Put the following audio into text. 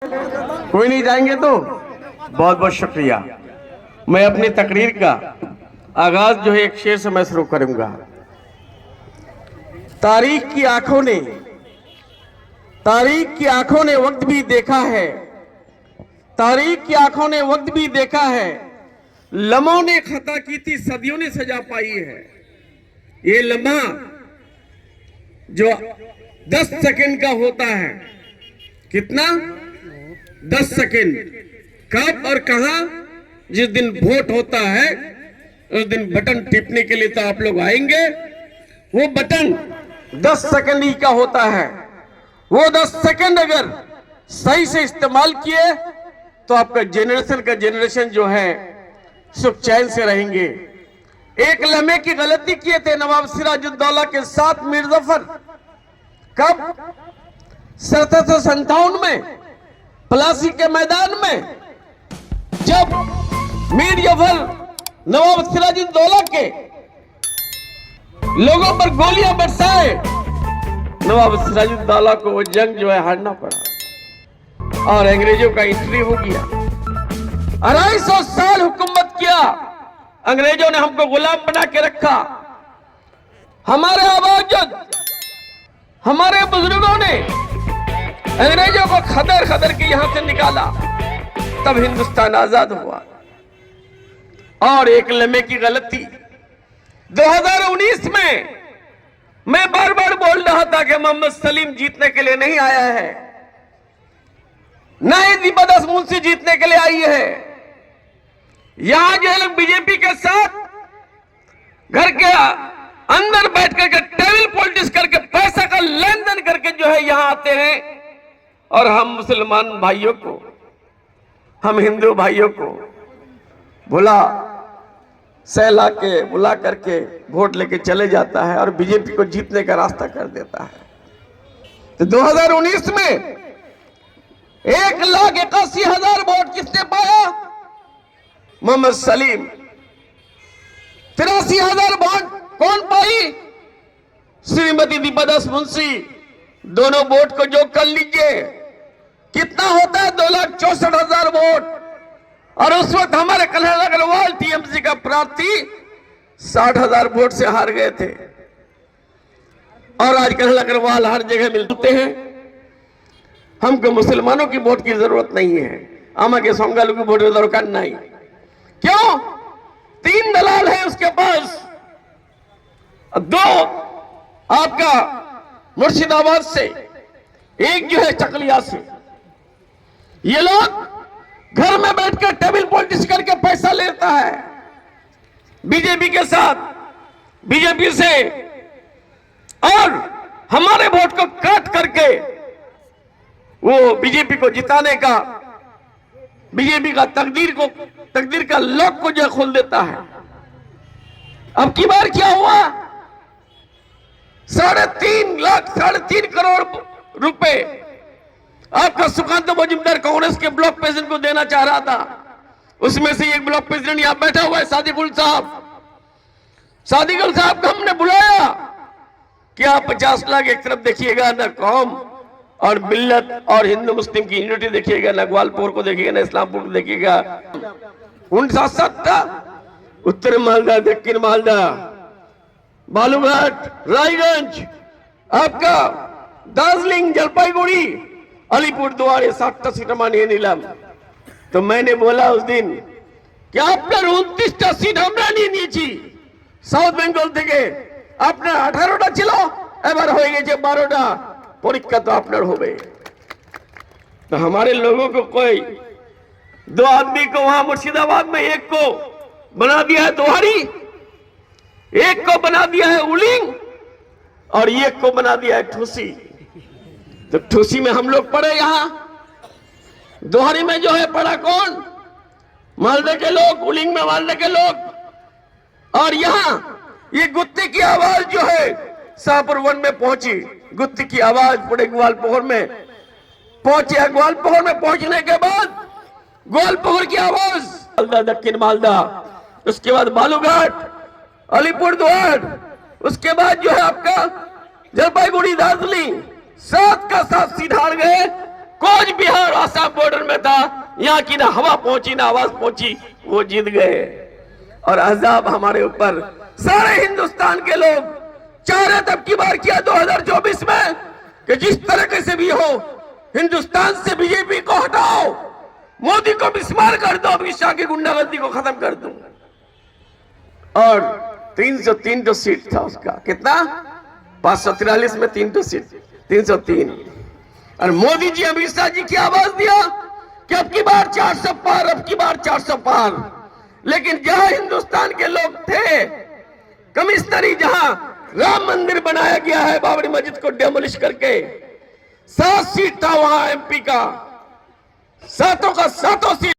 कोई नहीं जाएंगे तो बहुत बहुत शुक्रिया। मैं अपनी तकरीर का आगाज जो है एक शेर से मैं शुरू करूंगा। तारीख की आंखों ने वक्त भी देखा है, तारीख की आंखों ने वक्त भी देखा है, लम्हों ने खता की थी सदियों ने सजा पाई है। ये लम्हा जो 10 सेकंड का होता है, कितना 10 सेकंड, कब और कहां? जिस दिन वोट होता है उस दिन बटन टिपने के लिए तो आप लोग आएंगे। वो बटन 10 सेकंड ही का होता है। वो 10 सेकंड अगर सही से इस्तेमाल किए तो आपका जनरेशन जो है सुख चैन से रहेंगे। एक लम्हे की गलती किए थे नवाब सिराजुद्दौला के साथ मीर जफर, कब? 1757 में प्लासी के मैदान में, जब मीर जफर नवाब सिराजुद्दौला के लोगों पर गोलियां बरसाए, नवाब सिराजुद्दौला को वो जंग जो है हारना पड़ा और अंग्रेजों का एंट्री हो गया। 250 साल हुकूमत किया, अंग्रेजों ने हमको गुलाम बना के रखा। हमारे आबाद हमारे बुजुर्गों ने अंग्रेजों को खदर खदर के यहां से निकाला, तब हिंदुस्तान आजाद हुआ। और एक लम्हे की गलती 2019 में मैं बार बार बोल रहा था कि मोहम्मद सलीम जीतने के लिए नहीं आया है, न ही दीपादास मुंशी जीतने के लिए आई है। यहां जो लोग बीजेपी के साथ घर के अंदर बैठ करके टेबल पॉलिटिक्स करके पैसा का लेन देन करके जो है यहां आते हैं, और हम मुसलमान भाइयों को, हम हिंदू भाइयों को सहला के बुला करके वोट लेके चले जाता है और बीजेपी को जीतने का रास्ता कर देता है। तो 2019 में 1,81,000 वोट किसने पाया? मोहम्मद सलीम। 83,000 वोट कौन पाई? श्रीमती दीपादास मुंशी। दोनों वोट को जो कर लीजिए कितना होता है? 2,64,000 वोट। और उस वक्त हमारे कन्हैया अग्रवाल टीएमसी का प्रार्थी 60,000 वोट से हार गए थे। और आज कन्हैया अग्रवाल हर जगह मिलते हैं। हमको मुसलमानों की वोट की जरूरत नहीं है, हमें सोंगालू की वोट की जरूरत नहीं। क्यों? 3 दलाल है उसके पास, 2 आपका मुर्शिदाबाद से, एक जो है चकलिया से। ये लोग घर में बैठकर टेबल पॉलिटिक्स करके पैसा लेता है बीजेपी के साथ, बीजेपी से, और हमारे वोट को काट करके वो बीजेपी को जिताने का, बीजेपी का तकदीर का लॉक को जो खोल देता है। अब की बार क्या हुआ? 3.5 करोड़ रुपए आपका सुकांत मजुमदार कांग्रेस के ब्लॉक प्रेसिडेंट को देना चाह रहा था। उसमें से एक ब्लॉक प्रेसिडेंट यहां बैठा हुआ है, सादिकुल साहब को हमने बुलाया कि आप 50 लाख एक तरफ देखिएगा, ना कौम और मिल्लत और हिंदू मुस्लिम की यूनिटी देखिएगा, ना ग्वालपुर को देखिएगा, ना इस्लामपुर को देखिएगा। उन साथ था उत्तर मालदा, दक्षिण मालदा, बालूघाट, रायगंज, आपका दार्जिलिंग, जलपाईगुड़ी, अलीपुरद्वार, 60 सीट मानिए नीलम। तो मैंने बोला उस दिन कि আপনার 29টা सीट আমরা নিয়ে নিয়েছি সাউথ বেঙ্গল থেকে, আপনার 18টা ছিল, এবার হয়ে গেছে 12টা, পরীক্ষা তো আপনার হবে। तो हमारे लोगों को कोई 2 आदमी को वहां मुर्शिदाबाद में एक को बना दिया है दोहारी, एक को बना दिया है उलिंग, और एक को बना दिया है ठूसी। तो ठूसी में हम लोग पढ़े, यहां दोहरी में जो है पढ़ा कौन? मालदे के लोग, उलिंग में मालदे के लोग। और यहां ये गुत्ती की आवाज जो है शाहपुर 1 में पहुंची, गुत्ती की आवाज पूरे ग्वालपोहर में पहुंचे। ग्वालपोहर में पहुंचने के बाद ग्वालपोहर की आवाज मालदा, दक्षिण मालदा, उसके बाद बालूघाट, अलीपुरद्वार, उसके बाद जो है आपका जलपाईगुड़ी, दार्जिलिंग, 7 का 7 सीट हार गए। कोच बिहार आसाम बॉर्डर में था, यहाँ की ना हवा पहुंची ना आवाज पहुंची, वो जीत गए। और अजाब हमारे ऊपर सारे हिंदुस्तान के लोग चाह रहे तब की बार किया 2024 में कि जिस तरीके से भी हो हिंदुस्तान से बीजेपी को हटाओ, मोदी को बिस्मार कर दो, अमित शाह की गुंडागर्दी को खत्म कर दो। और 303 जो सीट था उसका, कितना 543 में 3 सीट, 303। और मोदी जी अमित शाह जी की आवाज दिया कि अब की बार 400 पार, अब की बार 400 पार। लेकिन जहां हिंदुस्तान के लोग थे, कमिश्नरी जहां राम मंदिर बनाया गया है बाबरी मस्जिद को डेमोलिश करके, 7 सीट था वहां एमपी का, 7 का 7 सीट